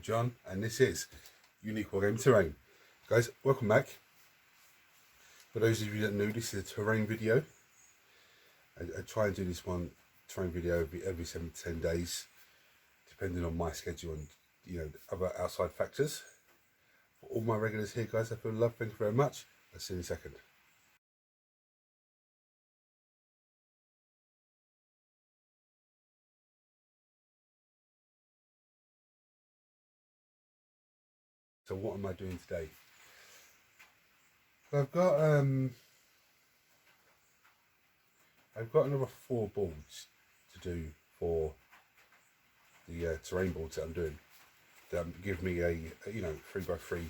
John, and this is Unique Wargame Terrain. Guys, welcome back. For those of you that know, this is a terrain video. I try and do this one terrain video every 7 to 10 days, depending on my schedule and other outside factors. For all my regulars here, guys, I feel love. Thank you very much. I'll see you in a second. So what am I doing today? I've got another 4 boards to do for the terrain boards that I'm doing. That give me a 3x3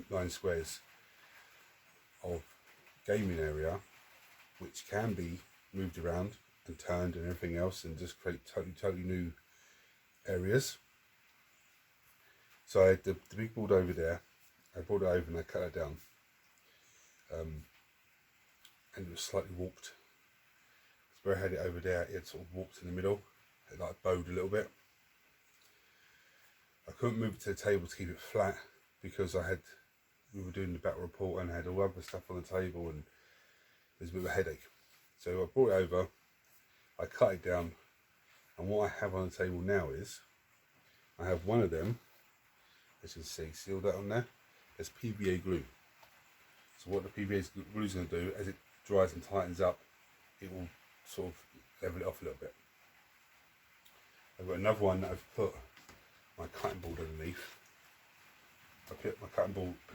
9 squares of gaming area, which can be moved around and turned and everything else, and just create totally new areas. So I had the big board over there. I brought it over and I cut it down, and it was slightly warped. So where I had it over there, it sort of warped in the middle. It like bowed a little bit. I couldn't move it to the table to keep it flat because we were doing the battle report and I had all other stuff on the table, and it was a bit of a headache. So I brought it over, I cut it down, and what I have on the table now is I have one of them. As you can see all that on there? There's PVA glue. So what the PVA glue is going to do, as it dries and tightens up, it will sort of level it off a little bit. I've got another one that I've put my cutting board underneath. I put it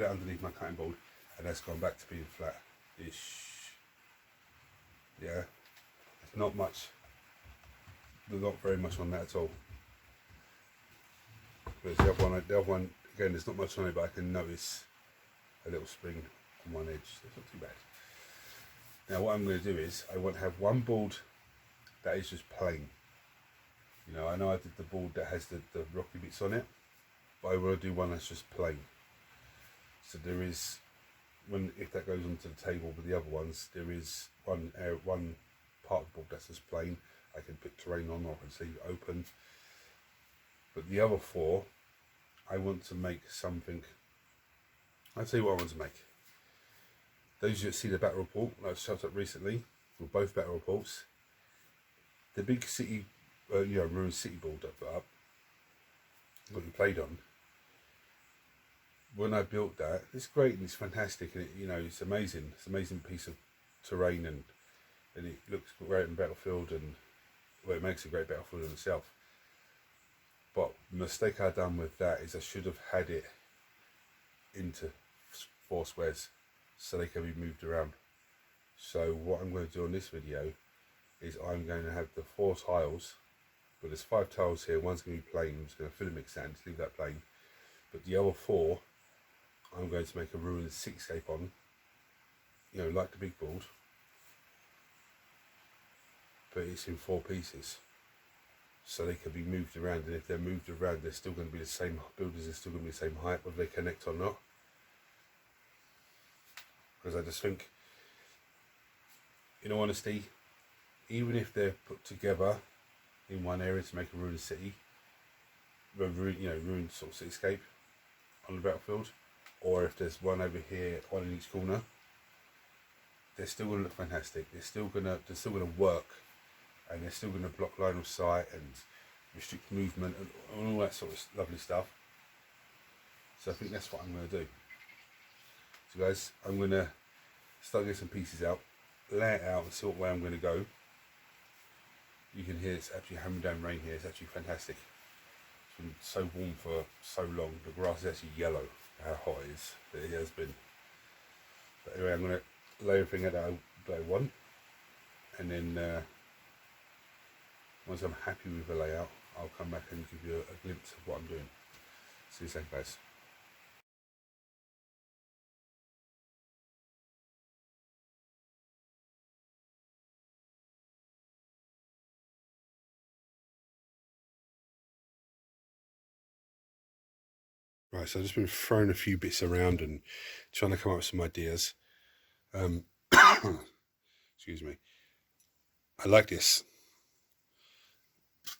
underneath my cutting board, and that's gone back to being flat-ish. Yeah, there's not very much on that at all. Whereas the other one, again, there's not much on it, but I can notice a little spring on one edge. So it's not too bad. Now what I'm going to do is, I want to have one board that is just plain. I know I did the board that has the rocky bits on it, but I want to do one that's just plain. So there is, if that goes onto the table with the other ones, there is one part of the board that's just plain. I can put terrain on, or I can leave it open. But the other 4, I want to make something. I'll tell you what I want to make. Those of you that see the battle report that I've shut up recently, for both battle reports, the big city, ruined city board I put up, what we played on. When I built that, it's great and it's fantastic, and it's amazing. It's an amazing piece of terrain, and it looks great in Battlefield, and it makes a great Battlefield in itself. But the mistake I've done with that is I should have had it into 4 squares so they can be moved around. So what I'm going to do on this video is I'm going to have the 4 tiles, but there's 5 tiles here. One's going to be plain. I'm just going to fill and mix that and leave that plain. But the other 4, I'm going to make a ruined cityscape on, like the big board, but it's in 4 pieces. So they can be moved around, and if they're moved around, they're still going to be the same buildings. They're still going to be the same height, whether they connect or not. Because I just think, in all honesty, even if they're put together in one area to make a ruined city, ruined sort of cityscape on the battlefield, or if there's one over here, one in each corner, they're still going to look fantastic. They're still going to work. And they're still going to block line of sight and restrict movement and all that sort of lovely stuff. So I think that's what I'm going to do. So guys, I'm going to start getting some pieces out, lay it out and see what way I'm going to go. You can hear it's actually hammering down rain here. It's actually fantastic. It's been so warm for so long. The grass is actually yellow, how hot it is, that it has been. But anyway, I'm going to lay everything out that I want, and then once I'm happy with the layout, I'll come back and give you a glimpse of what I'm doing. See you soon, guys. Right, so I've just been throwing a few bits around and trying to come up with some ideas. Excuse me. I like this.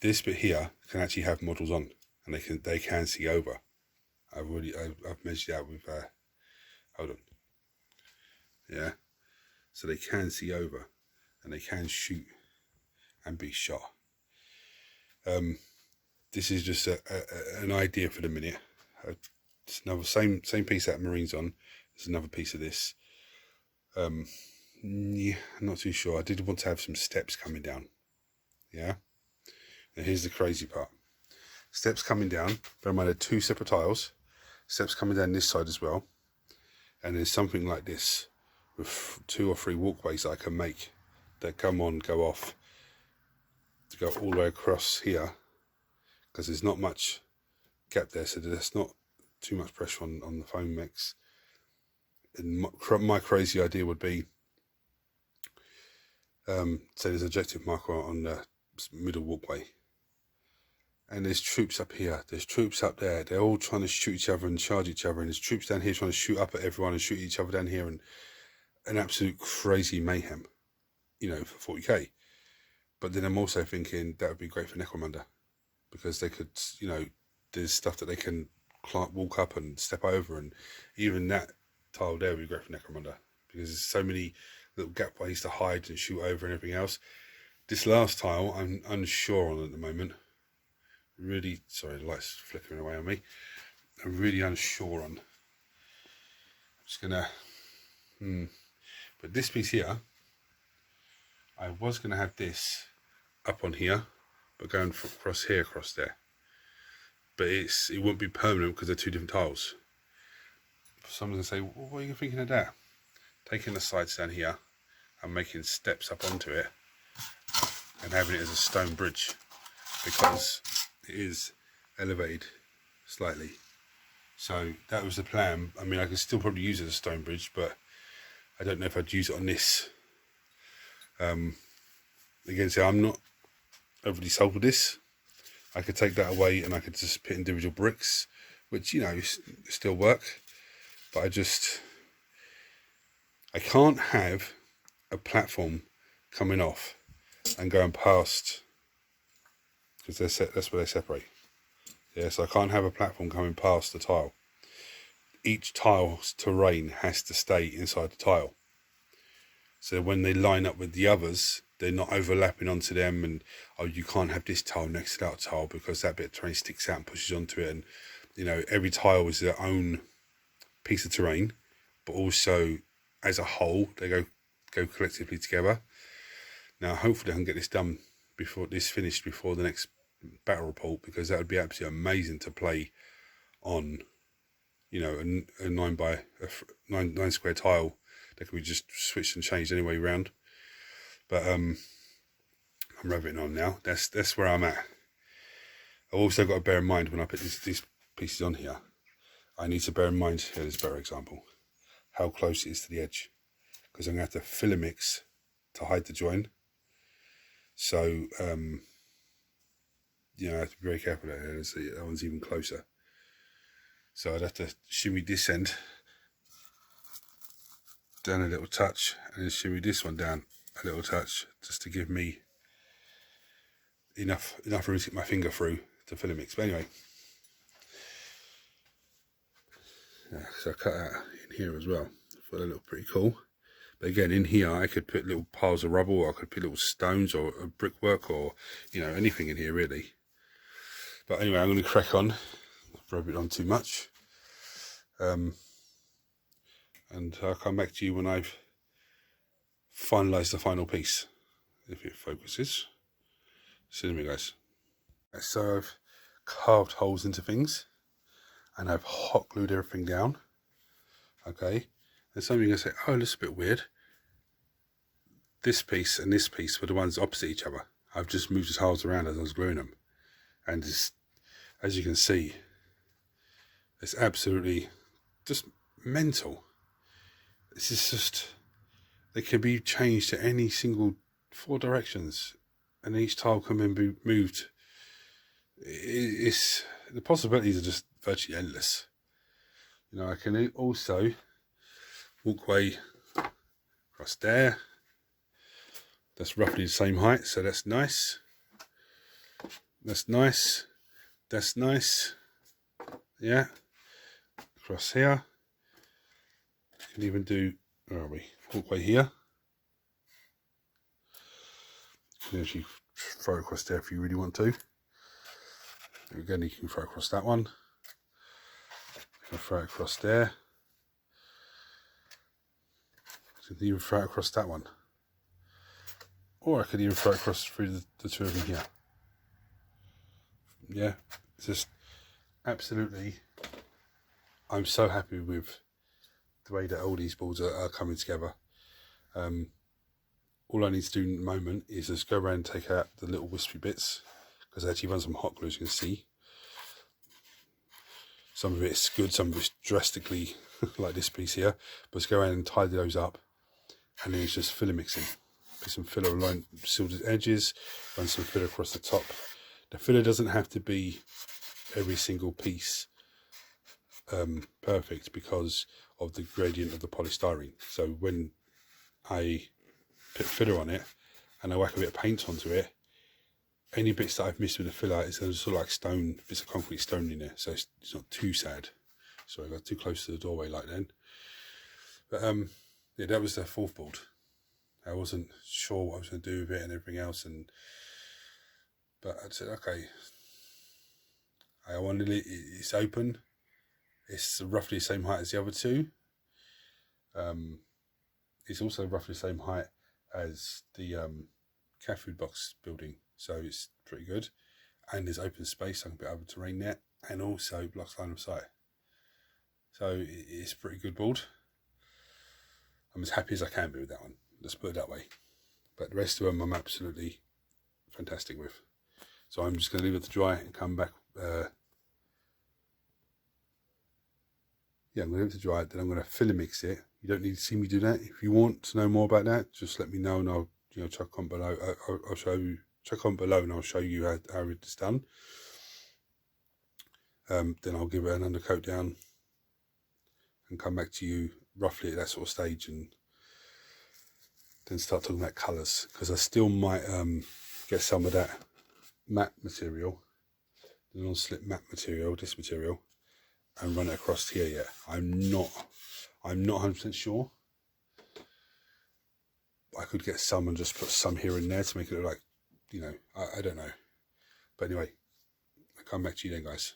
This bit here can actually have models on, and they can see over. I've measured out with hold on, yeah, so they can see over and they can shoot and be shot. This is just an idea for the minute. It's another same piece that Marine's on. There's another piece of this. Yeah, I'm not too sure. I did want to have some steps coming down. Yeah. Now here's the crazy part. Steps coming down. Bear in mind, there are 2 separate tiles. Steps coming down this side as well. And there's something like this with 2 or 3 walkways that I can make that come on, go off, to go all the way across here, because there's not much gap there, so there's not too much pressure on the foam mix. And my crazy idea would be, say there's an objective marker on the middle walkway, and there's troops up here, there's troops up there, they're all trying to shoot each other and charge each other, and there's troops down here trying to shoot up at everyone and shoot each other down here, and an absolute crazy mayhem, you know, for 40k. But then I'm also thinking that would be great for Necromunda, because they could, you know, there's stuff that they can walk up and step over, and even that tile there would be great for Necromunda, because there's so many little gap ways to hide and shoot over and everything else. This last tile I'm unsure on at the moment. Really, sorry, the light's flickering away on me. I'm really unsure on. I'm just gonna, but this piece here, I was gonna have this up on here, but going across here, across there. But it won't be permanent because they're 2 different tiles. Someone's gonna say, well, what are you thinking of that? Taking the sides down here and making steps up onto it and having it as a stone bridge, because it is elevated slightly. So that was the plan. I mean, I could still probably use it as a stone bridge, but I don't know if I'd use it on this. Again, so I'm not overly sold with this. I could take that away and I could just put individual bricks, which, you know, still work. But I can't have a platform coming off and going past, because that's where they separate. Yeah, so I can't have a platform coming past the tile. Each tile's terrain has to stay inside the tile. So when they line up with the others, they're not overlapping onto them, and oh, you can't have this tile next to that tile because that bit of terrain sticks out and pushes onto it. And you know, every tile is their own piece of terrain, but also as a whole they go collectively together. Now hopefully I can get this done before the next battle report, because that would be absolutely amazing to play on, you know, a 9 square tile that can be just switched and changed any way around. But I'm rubbing on now. That's where I'm at. I've also got to bear in mind when I put these pieces on here, I need to bear in mind, here is a better example, how close it is to the edge, because I'm going to have to fill a mix to hide the join. So, you know, I have to be very careful there. That one's even closer. So I'd have to shimmy this end down a little touch, and then shimmy this one down a little touch, just to give me enough room to get my finger through to fill a mix. But anyway, yeah, so I cut that in here as well. I thought that looked pretty cool. But again, in here I could put little piles of rubble, or I could put little stones or brickwork, or, you know, anything in here really. But anyway, I'm going to crack on. I've rubbed it on too much. And I'll come back to you when I've finalised the final piece, if it focuses. See me, guys. So I've carved holes into things, and I've hot glued everything down. Okay, and some of you are going to say, oh, this is a bit weird. This piece and this piece were the ones opposite each other. I've just moved the tiles around as I was gluing them, and as you can see, it's absolutely just mental. This is just, they can be changed to any single 4 directions, and each tile can be moved. It's, the possibilities are just virtually endless. You know, I can also walkway across there. That's roughly the same height, so that's nice. That's nice. That's nice. Yeah. Across here. You can even do, where are we? Walkway here. You can actually throw across there if you really want to. Again, you can throw across that one. You can throw it across there. You can even throw it across that one. Or I could even throw it across through the two of them here. Yeah, it's just absolutely, I'm so happy with the way that all these boards are coming together. All I need to do at the moment is just go around and take out the little wispy bits, because I actually run some hot glue, as you can see. Some of it's good, some of it's drastically like this piece here, but let's go around and tidy those up, and then it's just filler mixing. Put some filler along the edges, run some filler across the top. The filler doesn't have to be every single piece perfect because of the gradient of the polystyrene. So when I put filler on it and I whack a bit of paint onto it, any bits that I've missed with the filler is sort of like stone, bits of concrete stone in there, so it's not too sad. Sorry, I got too close to the doorway like then. But yeah, that was the fourth board. I wasn't sure what I was going to do with it and everything else, but I said, okay, I wanted it, it's open, it's roughly the same height as the other two. It's also roughly the same height as the cat food box building, so it's pretty good. And there's open space, I can put over terrain there, and also blocks line of sight. So it's a pretty good board. I'm as happy as I can be with that one, let's put it that way. But the rest of them I'm absolutely fantastic with. So I'm just going to leave it to dry and come back. Yeah, I'm going to leave it to dry, then I'm going to filler mix it. You don't need to see me do that. If you want to know more about that, just let me know, and I'll chuck on below. I'll show you. Check on below, and I'll show you how it's done. Then I'll give it an undercoat down and come back to you roughly at that sort of stage, and then start talking about colours, because I still might get some of that matte material, the non-slip matte material, this material, and run it across here yet. I'm not 100% sure. I could get some and just put some here and there to make it look like, I don't know. But anyway, I'll come back to you then, guys.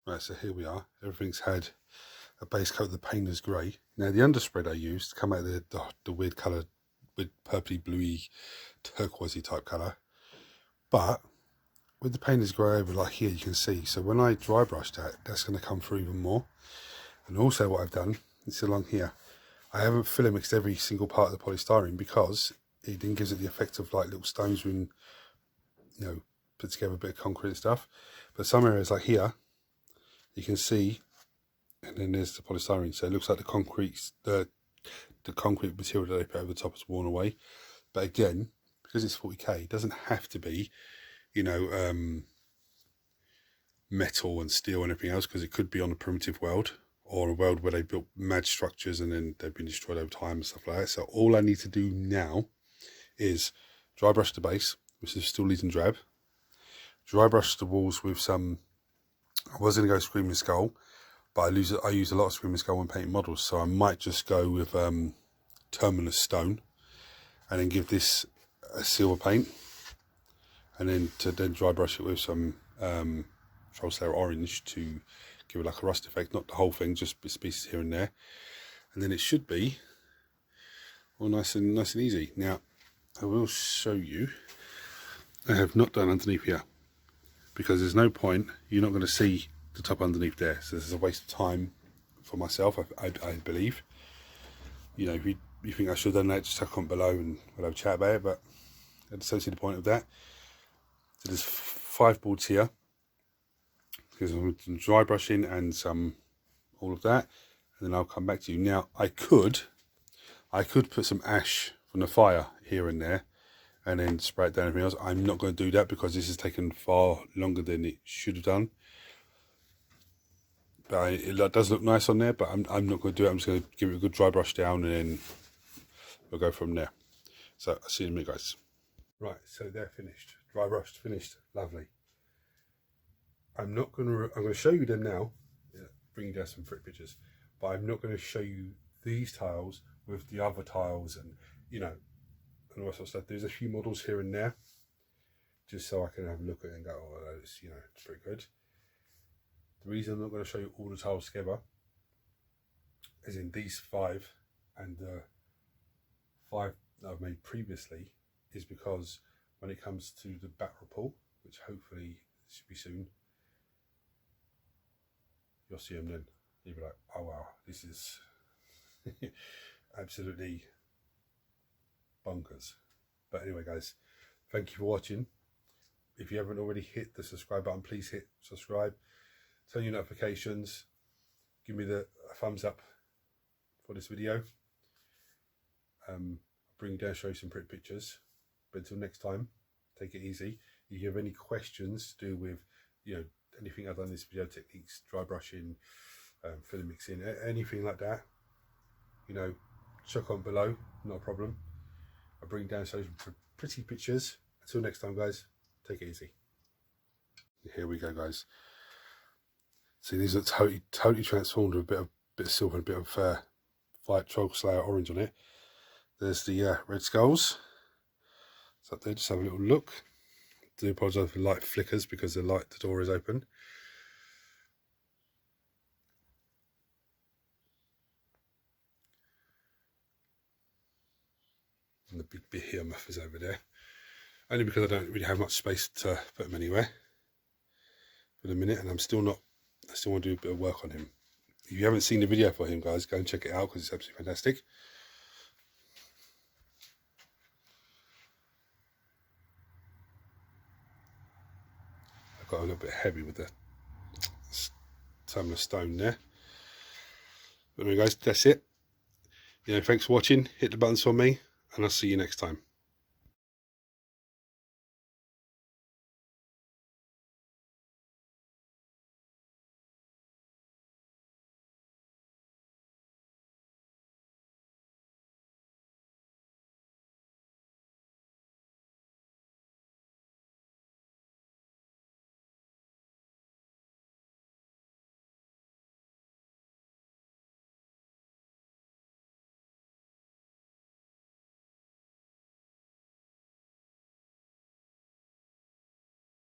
Right, so here we are. Everything's had a base coat of the painter's grey. Now the underspread I used to come out of the weird colour, with purpley bluey turquoisey type colour, but with the painter's grey over like here, you can see, so when I dry brush that's going to come through even more. And also what I've done is along here, I haven't filler mixed every single part of the polystyrene, because it then gives it the effect of like little stones when put together a bit of concrete and stuff. But some areas like here, you can see, and then there's the polystyrene, so it looks like the concrete material that they put over the top has worn away. But again, because it's 40k, it doesn't have to be metal and steel and everything else, because it could be on a primitive world, or a world where they built mad structures and then they've been destroyed over time and stuff like that. So all I need to do now is dry brush the base, which is still leading drab, dry brush the walls with some, I was going to go Screaming Skull, but I use a lot of Screaming Skull when painting models, so I might just go with Terminus Stone, and then give this a silver paint, and then dry brush it with some Trollslayer Orange to give it like a rust effect, not the whole thing, just pieces here and there, and then it should be all nice and easy. Now I will show you, I have not done underneath here, because there's no point, you're not going to see the top underneath there, so this is a waste of time for myself, I believe. You know, if you think I should have done that, just comment below and we'll have a chat about it, but I just don't see the point of that. So there's 5 boards here, because I'm some dry brushing and some all of that, and then I'll come back to you. Now I could put some ash from the fire here and there and then spray it down everything else. I'm not going to do that because this has taken far longer than it should have done. But it does look nice on there, but I'm not going to do it. I'm just going to give it a good dry brush down and then we'll go from there. So I'll see you in a minute, guys. Right, so they're finished. Dry brushed, finished. Lovely. I'm going to show you them now. Yeah, bring you down some frick pictures. But I'm not going to show you these tiles with the other tiles and, you know, and all that sort of stuff. There's a few models here and there, just so I can have a look at it and go, oh, that's, you know, it's pretty good. The reason I'm not going to show you all the tiles together is in these 5 and the 5 that I've made previously is because when it comes to the back report, which hopefully should be soon, you'll see them then. You'll be like, oh wow, this is absolutely bonkers. But anyway, guys, thank you for watching. If you haven't already hit the subscribe button, please hit subscribe. Turn your notifications. Give me a thumbs up for this video. Bring you down, show you some pretty pictures. But until next time, take it easy. If you have any questions to do with, you know, anything I've done in this video, techniques, dry brushing, filler mixing, anything like that, you know, chuck on below, not a problem. I'll bring down some pretty pictures. Until next time, guys, take it easy. Here we go, guys. See, these are totally transformed with a bit of silver and a bit of white Troll Slayer orange on it. There's the red skulls. It's up there, just have a little look. I do apologise for light flickers because the door is open. And the big behemoth is over there. Only because I don't really have much space to put them anywhere for the minute, and I still want to do a bit of work on him. If you haven't seen the video for him, guys, go and check it out because it's absolutely fantastic. I got a little bit heavy with the tumbler stone there. But anyway, guys, that's it. You know, thanks for watching. Hit the buttons for me, and I'll see you next time.